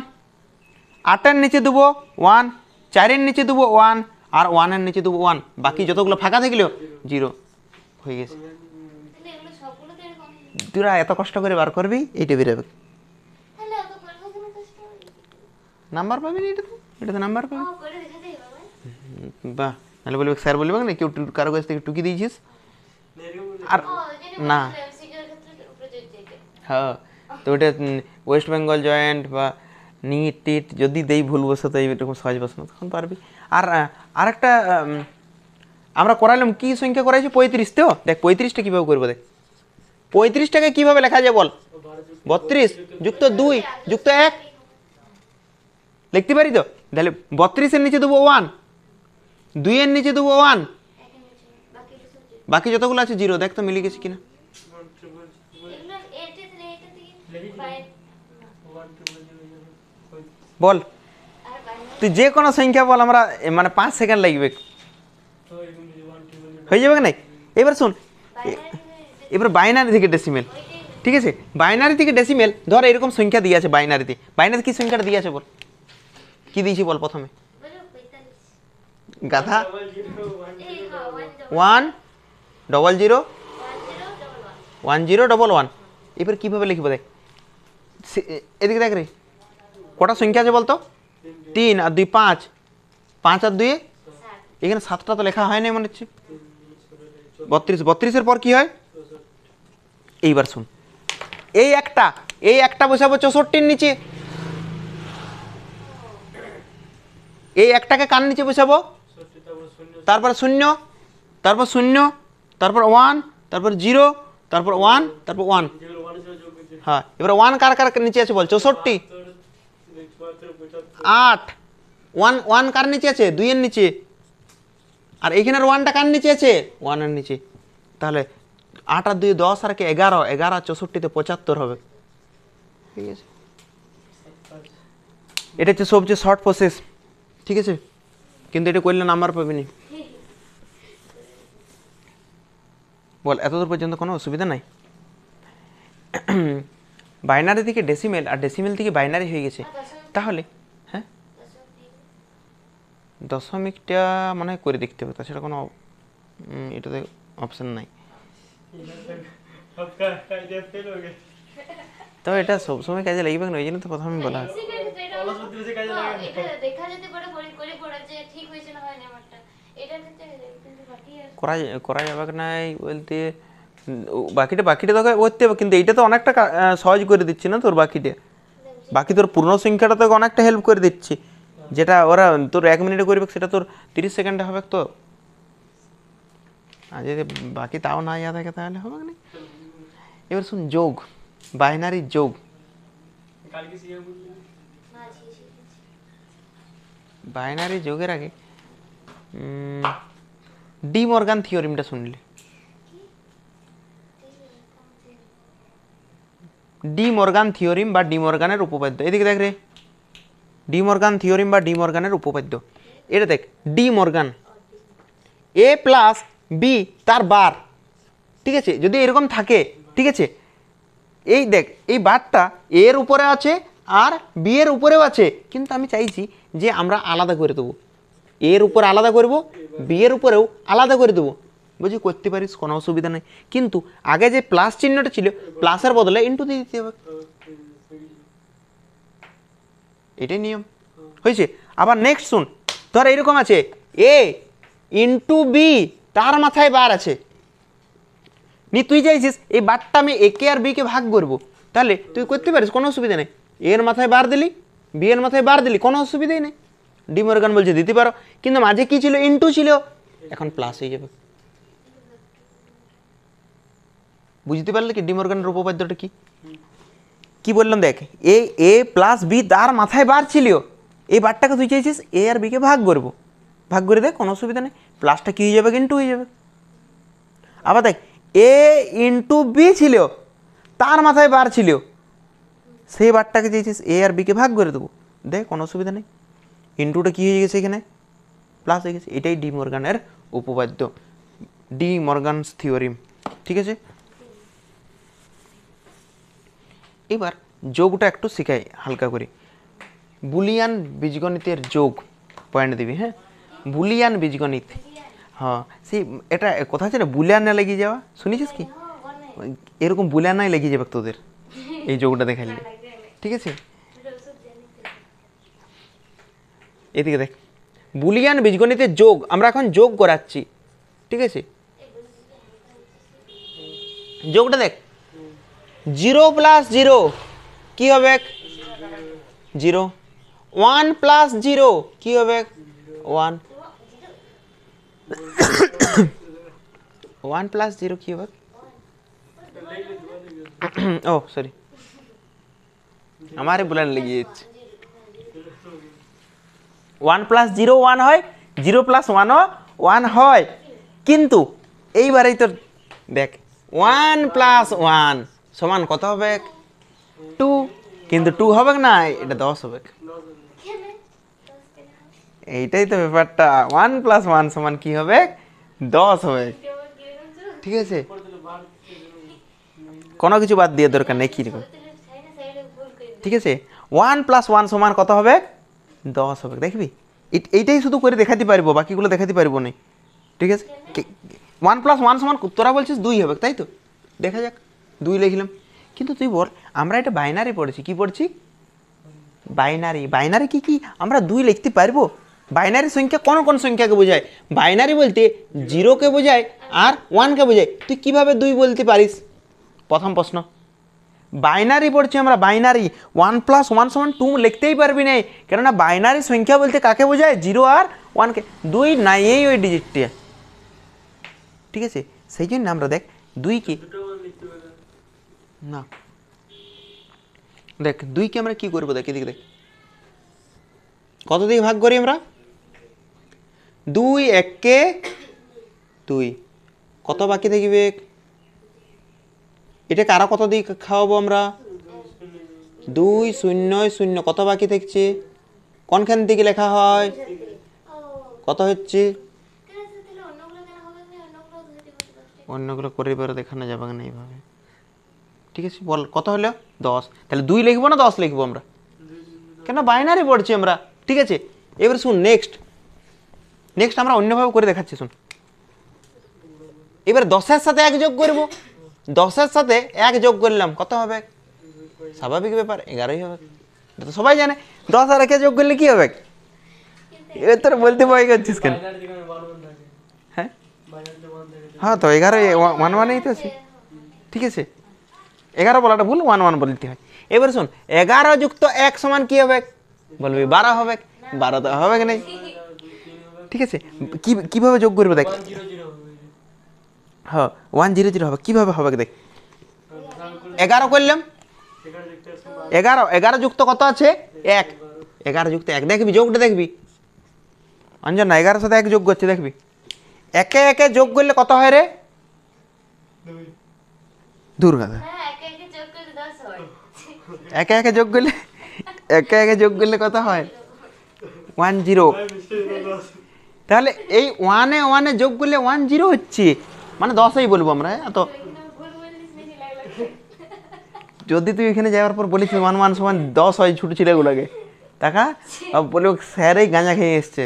8-এর নিচে দেবো 1, 4-এর নিচে দেবো 1 আর 1-এর নিচে দেবো 1, বাকি যতগুলো ফাঁকা থাকলেও 0 হয়ে গেছে। তোরা এত কষ্ট করে বার করবি, এইটা বেরোবে, নাম্বার পাবি না, এটা তো নাম্বার পাবি। বাহ, নাহলে বলবে স্যার বলবে না কেউ কারো কাছ থেকে টুকি দিয়েছিস আর না। হ্যাঁ, তো ওটা ওয়েস্ট বেঙ্গল জয়েন্ট বা নিট টিট যদি দেই ভুল বসে তো এইরকম সহজ বসে না, তখন পারবি। আর আরেকটা আমরা করাইলাম, কি সংখ্যা করাইছি? 35। তো দেখ 35টা কীভাবে করবো, দেখ 35টাকে কীভাবে লেখা যায় বল? 32 যুক্ত 2 যুক্ত 1 লিখতে পারি তো। তাহলে 32-এর নিচে দেবো 1, 2-এর নিচে দেবো 1, বাকি যতগুলো আছে 0। দেখ তো মিলে গেছে কিনা। বল তুই যে কোনো সংখ্যা বল, আমরা মানে 5 সেকেন্ড লাগবে, হয়ে যাবে না? এবার শোন, এবার বাইনারি থেকে ডেসিমেল, ঠিক আছে? বাইনারি থেকে ডেসিমেল ধর এরকম সংখ্যা দিয়ে আছে বাইনারিতে। বাইনারি কি সংখ্যাটা দিয়ে আছে বল, কি দিয়েছি বল প্রথমে? গাধা 1 0 0 1 0 1 1। এবার কীভাবে লিখবো দেখ, এদিকে দেখ রে, কটা সংখ্যা আছে বলতো? 3 আর 2 5, 5 আর 2 এখানে 7টা তো লেখা হয় না মনে হচ্ছে। 32-এর পর কি হয়? এইবার শুন, এই একটা বসাবো 64-র নিচে, এই একটাকে কার নিচে বসাবো, তারপর 0, তারপর 0, তারপর 1, তারপর 0, তারপর 1, তারপর 1। হ্যাঁ, এবার 1 কার কার নিচে আছে বল, 64, 8, 1 কার নিচে আছে, 2 এর নিচে, আর এইখানের 1টা কার নিচে আছে, 1 এর নিচে। তাহলে 8 আর 2 10 আর 11, 11 64-তে 75 হবে। ঠিক আছে, এটা হচ্ছে সবচেয়ে শর্ট প্রসেস। ঠিক আছে, কিন্তু এটা করলে নাম্বার পাবিনি। বল এতদূর পর্যন্ত কোনো অসুবিধা নাই? বাইনারি থেকে ডেসিমেল আর ডেসিমেল থেকে বাইনারি হয়ে গেছে, তাহলে হ্যাঁ দশমিকটা মনে হয় করে দেখতে হবে, তাছাড়া কোনো এটাতে অপশান নাই। তো এটা সবসময় কাজে লাগবে না, ওই জন্য তো প্রথমে বলা হয়। করা যাবে নাই বলতে বাকিটা তোকে করতে হবে, কিন্তু এইটা তো অনেকটা সহজ করে দিচ্ছি না তোর, বাকি তোর পূর্ণ সংখ্যাটা তোকে অনেকটা হেল্প করে দিচ্ছি। যেটা ওরা তোর 1 মিনিটে করবে সেটা তোর 30 সেকেন্ডে হবে। তো আর যদি বাকি তাও না ইয়া থাকে তাহলে হবে না। এবার শুন, যোগ, বাইনারি যোগ। বাইনারি যোগের আগে ডি মর্গান থিওরিমটা শুনলি? ডি মর্গান থিওরিম বা ডি মর্গানের উপপাদ্য, এদিকে দেখ রে, ডি মর্গান থিওরিম বা ডি মর্গানের উপপাদ্য। এটা দেখ, ডি মর্গান এ প্লাস বি তার বার। ঠিক আছে, যদি এরকম থাকে, ঠিক আছে, এই দেখ এই বারটা এর উপরে আছে আর বি এর উপরেও আছে, কিন্তু আমি চাইছি যে আমরা আলাদা করে দেবো, এর উপর আলাদা করব, বি এর উপরেও আলাদা করে দেবো। বুঝি করতে পারিস, কোনো অসুবিধা নেই, কিন্তু আগে যে প্লাস চিহ্নটা ছিল প্লাসের বদলে ইন্টু দিয়ে দিতে হবে, এটাই নিয়ম হয়েছে। আবার নেক্সট শুন, ধর এরকম আছে এ ইন্টু বি, তার মাথায় বার আছে, নি তুই চাইছিস এই বারটা আমি একে আর বিকে ভাগ করবো, তাহলে তুই করতে পারিস, কোনো অসুবিধা নেই। এর মাথায় বার দিলি, বি এর মাথায় বার দিলি, কোনো অসুবিধাই নেই। ডি মর্গান বলছে দিতে পারো, কিন্তু মাঝে কি ছিল, ইন্টু ছিল, এখন প্লাস হয়ে যাবে। বুঝতে পারলে কি ডি মর্গানের উপপাদ্যটা কি বললাম? দেখ, এ প্লাস বি তার মাথায় বার ছিল, এই বারটাকে তুই চাইছিস এ আর বিকে ভাগ করবো, ভাগ করে দেখ, কোনো অসুবিধা নেই, প্লাসটা কি হয়ে যাবে, ইন্টু হয়ে যাবে। আবার দেখ, এ ইন্টু বি ছিল, তার মাথায় বার ছিল, সেই বারটাকে চাইছিস এ আর বিকে ভাগ করে দেবো, দেখ কোনো অসুবিধা নেই, ইন্টুটা কি হয়ে গেছে, এখানে প্লাস হয়ে গেছে। এটাই ডি মর্গানের উপপাদ্য, ডি মর্গানস থিওরিম। ঠিক আছে, এবার যোগটা একটু শেখাই হালকা করে। বুলিয়ান বীজগণিতের যোগ পয়েন্ট দিবি, হ্যাঁ, বুলিয়ান বীজগণিত। হ্যাঁ, সেই এটা কথা আছে না, বুলিয়ানে লেগে যাওয়া, শুনেছিস কি? এরকম বুলিয়ানাই লেগে যাবে তোদের এই যোগটা দেখাইলে। ঠিক আছে, এদিকে দেখ, বুলিয়ান বীজগণিতের যোগ আমরা এখন যোগ করাচ্ছি। ঠিক আছে, যোগটা দেখ, 0 প্লাস 0 কি হবে, 0, 1 প্লাস 0 কি হবে, 1, 1 প্লাস 0 কি হবে, ও সরি আমারে বুলান লেগে যাচ্ছে। 1 প্লাস 0 1 হয়, 0 প্লাস 1ও 1 হয়, কিন্তু এইবারেই তো দেখ 1 প্লাস 1 সমান কত হবে, 2, কিন্তু 2 হবে না, এটা 10 হবে। এইটাই তো ব্যাপারটা, 1 প্লাস 1 সমান কি হবে, 10 হবে। ঠিক আছে, কোনো কিছু বাদ দিয়ে দরকার নেই, কিরকম। ঠিক আছে, 1 প্লাস 1 সমান কত হবে, 10 হবে। দেখবি এইটাই শুধু করে দেখাতে পারবো, বাকিগুলো দেখাতে পারবো না। ঠিক আছে, 1 প্লাস 1 সমান তোরা বলছিস 2 হবে, তাই তো, দেখা যাক 2 লিখলাম। কিন্তু তুই বল, আমরা এটা বাইনারি পড়েছি, কি পড়ছি, বাইনারি। বাইনারি কি আমরা 2 লিখতে পারবো? বাইনারি সংখ্যা কোন কোন সংখ্যাকে বোঝায়? বাইনারি বলতে 0কে বোঝায় আর 1কে বোঝায়। তুই কিভাবে 2 বলতে পারিস? প্রথম প্রশ্ন বাইনারি পড়ছি আমরা, বাইনারি 1 + 1 = 2 লিখতেই পারবি না, কেননা বাইনারি সংখ্যা বলতে কাকে বোঝায়, 0 আর 1কে, 2 নাই এই ওই ডিজিটটা, ঠিক আছে। সেই জন্য আমরা দেখ 2কে না, দেখ 2কে আমরা কি করবো, দেখ এদিকে দেখ, কত দিয়ে ভাগ করি আমরা, 2 1কে 2, কত বাকি থাকবে, এটাকে আরো কত দিয়ে খাওয়াবো আমরা, 2 0 0, কত বাকি থাকছে, কোনখান থেকে লেখা হয়, কত হচ্ছে, অন্যগুলো করে এবারে দেখানো যাবে না এইভাবে, ঠিক আছে। বল কত হলো, 10, তাহলে 2 লিখবো না 10 লিখবো আমরা, কেন বাইনারি পড়ছি আমরা, ঠিক আছে। এবার শুন নেক্সট আমরা অন্যভাবে করে দেখাচ্ছি, শুন। এবার 10-এর সাথে 1 যোগ করব, 10-এর সাথে 1 যোগ করলাম, কত হবে, স্বাভাবিক ব্যাপার 11ই হবে, এটা তো সবাই জানে। 10 আর 1 যোগ করলে কি হবে, এবার তোর বলতে ভয় করছিস কেন, হ্যাঁ হ্যাঁ তো 11 1 1ই তো আছে, ঠিক আছে। 11 বলাটা ভুল, 1 1 বলতে হয়। এবার শোন 11 যুক্ত 1 সমান কি হবে, বলবি 12 হবে, 12 তো হবে কি নাই, ঠিক আছে। কিভাবে যোগ করবে দেখ, হ্যাঁ 1 0 0 হবে, কিভাবে হবে দেখ, 11 করলাম, 11 যুক্ত কত আছে 1, 11 যুক্ত 1, দেখবি যোগটা দেখবি অঞ্জন না, 11 সাথে 1 যোগ করছে দেখবি, একে একে যোগ করলে কত হয় রে, দুর্গাদা, একে একে যোগ করলে কত হয় 1 0, তাহলে এই 1 এ 1 এ যোগ করলে 1 0 হচ্ছে, মানে 10ই বলবো আমরা। তো যদি তুই এখানে যাওয়ার পর বলিস 1 1 সমান 10 হয় ছোট ছেলেগুলোকে, টাকা বলবো স্যারই গাঁজা খেয়ে এসছে,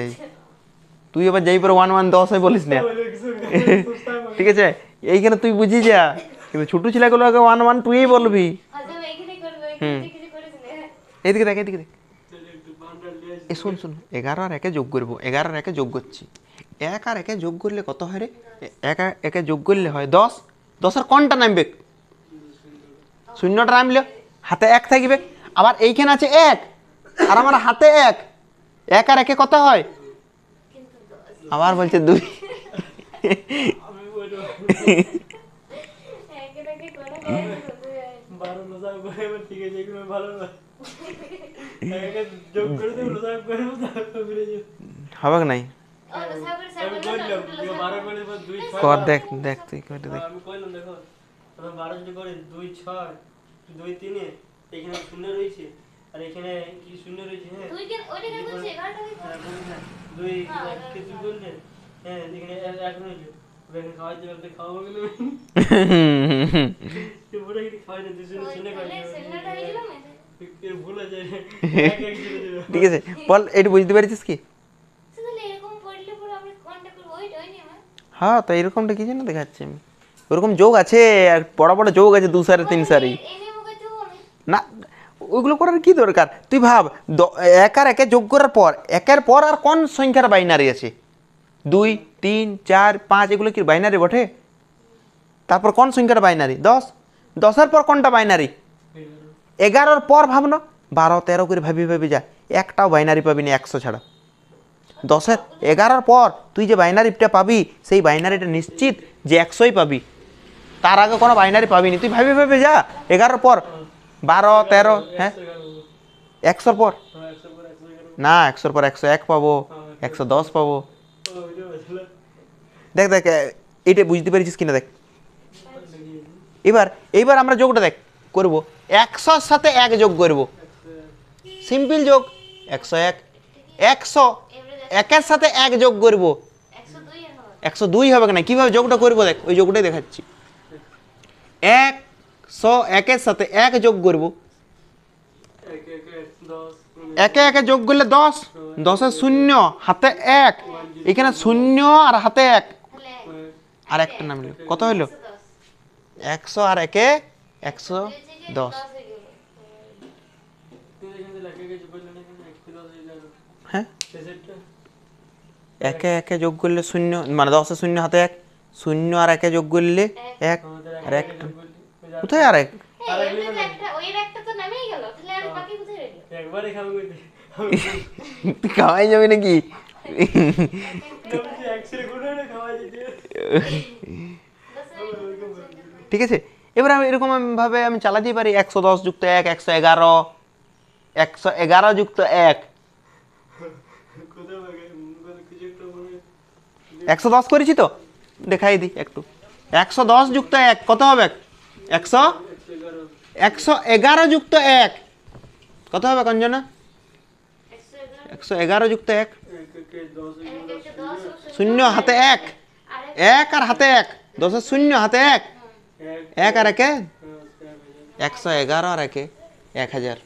তুই এবার যাই পরে 1 1 10 হয় বলিস না, ঠিক আছে। এইখানে তুই বুঝি যা, কিন্তু ছোট ছেলেগুলোকে 1 1 তুই বলবি। এদিকে দেখ শোন 11 আর 1 যোগ করবো, 11 আর 1 যোগ করছি, 1 আর 1 যোগ করলে কত হয় রে, 1 আর 1 যোগ করলে হয় 10, 10 এর কোনটা নামবে, শূন্যটা নামলে হাতে 1 থাকবে, আবার এইখানে আছে 1 আর আমার হাতে 1, 1 আর 1 কত হয়, আবার বলছে 2, হবে নাই, কর দেখ তুই করে দেখ, 12 যদি করে 2 6 2 3 এখানে শূন্য রয়েছে আর এখানে কি শূন্য রয়েছে, হ্যাঁ তুই কেন ওইটাকে বলছিস 11টা লিখে 2 কে তুই বললে, হ্যাঁ এখানে 1 রয়েছে, ওখানে খাওয়াইতে বলতে খাওয়াবো কেন, তুই বলে কি খাওয়াই না, তুই শূন্য করে শূন্যটা হয়ে গেল না, এর ভুল হয়ে যায়, 1 1 0 0, ঠিক আছে। বল এটা বুঝতে পারছিস কি, তাহলে এরকম পড়লে পরে আমরা কোনটা করব, ওইটা হয়নি আমার, হ্যাঁ তো এরকমটা কি জন্য দেখাচ্ছি আমি, ওরকম যোগ আছে আর বড় বড় যোগ আছে 2 সারি 3 সারি, না ওইগুলো করার কি দরকার, তুই ভাব 1 আর 1 যোগ করার পর 1 পর আর কোন সংখ্যার বাইনারি আছে, 2 3 4 5 এগুলো কি বাইনারি বটে, তারপর কোন সংখ্যার বাইনারি 10, 10 পর কোনটা বাইনারি, 11 পর ভাবনো 12 13 করে ভাবি যা, একটাও বাইনারি পাবি না 100 ছাড়া, 11 পর তুই যে বাইনারিটা পাবি সেই বাইনারিটা নিশ্চিত যে 100ই পাবি, তার আগে কোনো বাইনারি পাবি না, তুই ভাবি যা, 11 পর 12 13, হ্যাঁ 100 পর না, 100 পর 101 পাবো, 110 পাবো, দেখ এটা বুঝতে পেরেছিস কিনা দেখ। এইবার আমরা যোগটা দেখ করব, 100 সাথে 1 যোগ করব, সিম্পল যোগ 101, 100 1 সাথে 1 যোগ করব, 102 হবে না, কিভাবে যোগটা করব দেখ, ওই যোগটাই দেখাচ্ছি, 100 1 সাথে 1 যোগ করব, 1 যোগ করলে 10, 10 0 হাতে 1, এখানে 0 আর হাতে 1 আর একটা নামলো, কত হলো 100 আর 1 110, হ্যাঁ 1 যোগ করলে 0, মানে 10 0 হাতে 1, 0 আর 1 যোগ করলে 1 আর 1, কোথায় আর এক একবারে খাবো তুই খাওয়াই যাবে নাকি? একশো গুণে খাওয়া যেতে ঠিক আছে, এবার আমি এরকম ভাবে আমি চালাতেই পারি 110 যুক্ত 1 111, 111 যুক্ত 1 110 করেছি তো, দেখাই দিই একটু। 110 যুক্ত 1 কত হবে? 111 যুক্ত 1 কত হবে কঞ্জনা? 111 যুক্ত 1 শূন্য হাতে 1, 1 আর হাতে 1, 10 এর শূন্য হাতে 1, 1 আর 1 111 আর 1 1000।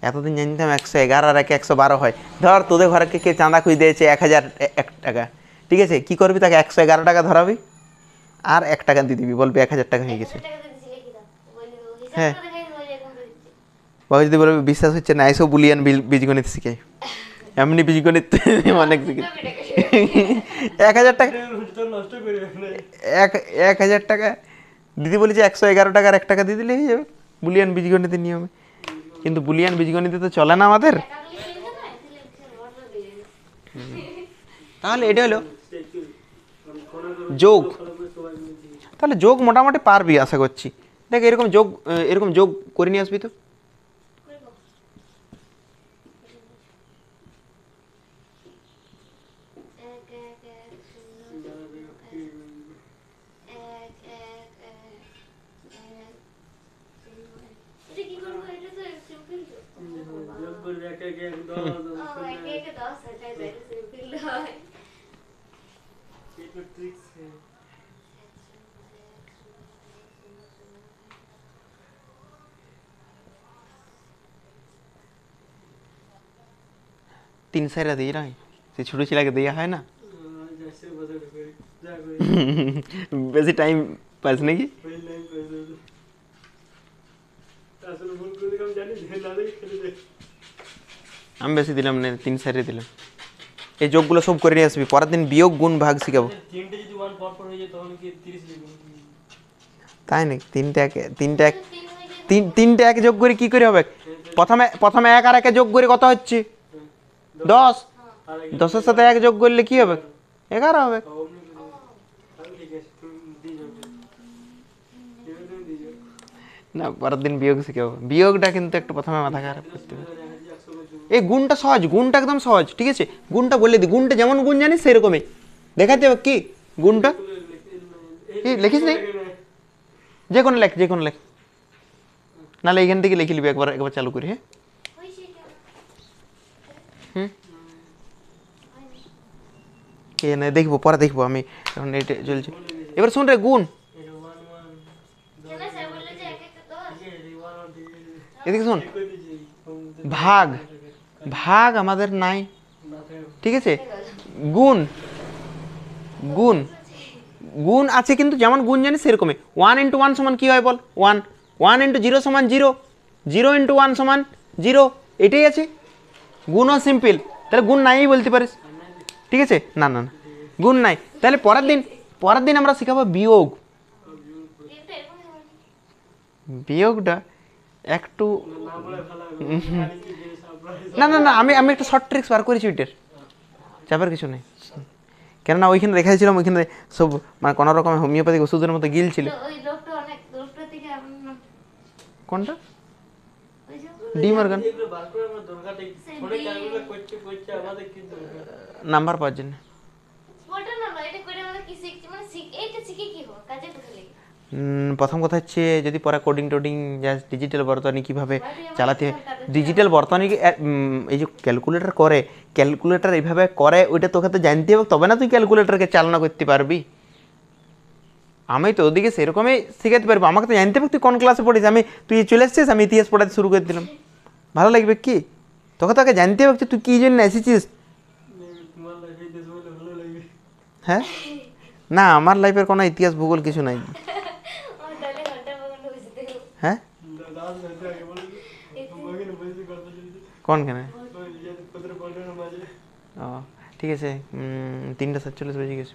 এতদিন জানতাম 111 আর 1 112 হয়। ধর তোদের ঘরে কে চাঁদা খুঁজে দিয়েছে 1001 টাকা, ঠিক আছে, কি করবি? তাকে 111 টাকা ধরাবি আর 1 টাকা দিয়ে দিবি, বলবি 1000 টাকা হয়ে গেছে। হ্যাঁ, বাবা যদি বলবি বিশ্বাস হচ্ছে না, এসব বুলিয়ান বীজগণিত শিখে, এমনি বীজগণিত অনেক শিখে। 1000 টাকা, 1000 টাকা দিদি বলেছে 111 টাকার 1 টাকা দিয়ে দিলে হয়ে যাবে বুলিয়ান বীজগণিতের নিয়মে। কিন্তু বুলিয়ান বীজগণিতে তো চলে না আমাদের। তাহলে এটা হলো যোগ। তাহলে যোগ মোটামুটি পারবি আশা করছি। দেখ এরকম যোগ করে নিয়ে আসবি তো। তিন সাইরা দিই না, সে ছোটো ছেলেকে দেওয়া হয় না। বেশি টাইম পাস নাকি? আমি বেশি দিলাম না, 3 সাইডে দিলাম। এই যোগগুলো সব করে নিয়ে আসবি, পরের দিন বিয়োগ গুণ ভাগ শিখাবো। তাই নাকি? তিনটে এক যোগ করে কি করে হবে? প্রথমে 1 আর 1 যোগ করে কত হচ্ছে? 10। 10-এর সাথে 1 যোগ করলে কি হবে? 11 হবে। না, পরের দিন বিয়োগ শিখাবো। বিয়োগটা কিন্তু একটু প্রথমে মাথা খারাপ করতে হবে। এই গুণটা সহজ, গুণটা একদম সহজ, ঠিক আছে। গুণটা বলে দিই, গুণটা যেমন গুণ জানিস সেরকমই দেখাতে হবে। কি গুণটা লিখিস নি? যে কোনো লেখ, নাহলে এইখান থেকে লিখে নিবি একবার চালু করি। হ্যাঁ, দেখবো পরে দেখবো, আমি এখন এটা চলছে। এবার শুন রে, গুণ এদিকে শোন। ভাগ আমাদের নাই, ঠিক আছে। গুণ গুণ আছে, কিন্তু যেমন গুণ জানি সেরকমই। 1 × 1 সমান কি হয় বল? 1। 1 × 0 সমান 0। 0 × 1 সমান 0। এটাই আছে। গুণও সিম্পল, তাহলে গুণ নাই বলতে পারিস, ঠিক আছে। না, গুণ নাই। তাহলে পরের দিন আমরা শিখাবো বিয়োগ। বিয়োগটা একটু না, আমি একটা শর্ট ট্রিক্স বার করেছি, ওইটার চাপের কিছু নেই। কেননা ওইখানে দেখাইছিলাম, ওইখানে সব মানে কোনো রকম হোমিওপ্যাথিক ওষুধের মতো গিল ছিল। কোনটা? ডিমর্গান নাম্বার পাওয়ার জন্য। প্রথম কথা হচ্ছে, যদি পরে কোডিং টোডিং ডিজিটাল বর্তনী কীভাবে চালাতে হয়, ডিজিটাল বর্তনীকে এই যে ক্যালকুলেটার এইভাবে করে, ওইটা তোকে তো জানতে হবে, তবে না তুই ক্যালকুলেটারকে চালনা করতে পারবি। আমি তো ওদিকে সেরকমই শিখাতে পারবো, আমাকে তো জানতে হবে তুই কোন ক্লাসে পড়িস। তুই চলে এসছিস, আমি ইতিহাস পড়াতে শুরু করে দিলাম, ভালো লাগবে কি? তোকে জানতে হবে তুই কী জন্য এসেছিস। হ্যাঁ, না, আমার লাইফের কোনো ইতিহাস ভূগোল কিছু নাই। হ্যাঁ, কোনখানে? ও ঠিক আছে, 3টা 47 বেজে গেছে।